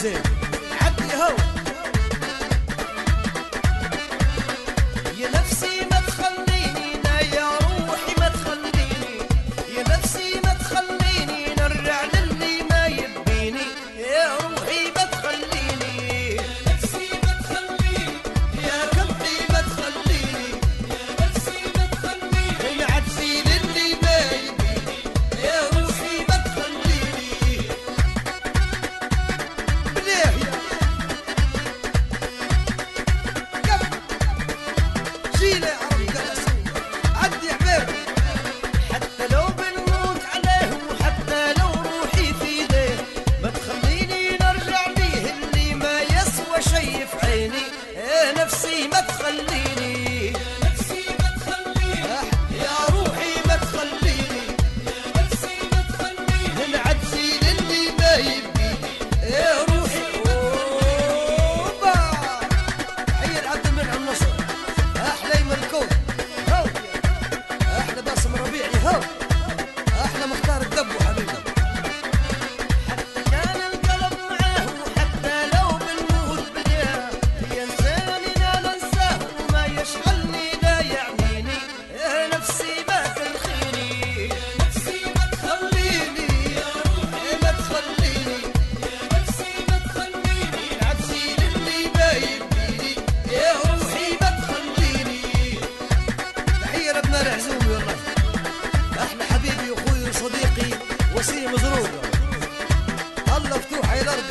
زين عدي هو. يا نفسي ما تخليني يا روحي ما تخليني، يا نفسي ما تخليني نرجع للي ما يبيني، يا روحي ما تخليني، يا نفسي ما تخليني، يا قلبي ما تخليني، يا نفسي ما تخليني نعدي للي ما يبيني، يا روحي ما تخليني. بليه جينا يا عربي عدي يا حبيبي، حتى لو بنموت عليه وحتى لو روحي في ايديه ما تخليني نرجع ليه اللي ما يسوى شي في عيني، يا نفسي ما تخليني، يا نفسي ما تخليني، يا روحي ما تخليني، يا نفسي ما تخليني نعدي للي ما يبيني، يا روحي. اوبا حي العبد المنعم نصر، احلى يمن الكون هو، احلى باسم ربيعي هو، احلى مختار الدبو حبيبي. حتى كان القلب معاه وحتى لو بنموت بداه ينساني لا ننساه وما يشغلني لا يعنيني، يا نفسي ما تلخيني، يا نفسي ما تخليني، يا روحي ما تخليني، يا نفسي ما تخليني نعدي للي ما يبيني، يا روحي ما تخليني. تحية لابناء العزومي والله، احلى حبيبي واخوي وصديقي وسيم زروق، الله فتوحه يا الارض.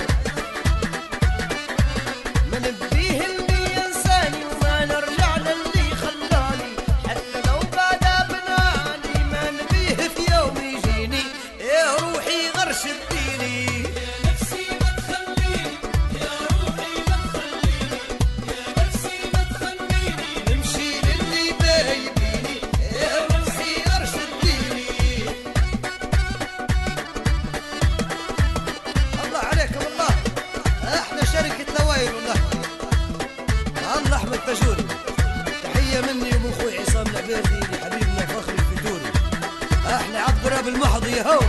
ما نبيه اللي ينساني وما نرجع للي خلاني، حتى لو بدا بناني ما نبيه في يوم يجيني، يا روحي غرش الديني، يا نفسي ما تخليني، يا روحي ما تخليني، يا نفسي ما تخليني نمشي للي ما يبيني، يا روحي غرش الديني. الله عليكم الله، احلى شركة نوايل والله، الله احمد تجوري. تحية مني ومن اخوي عصام العبيدي لحبيبنا فخري الفتوري، احلى عبد راب المحضي هو.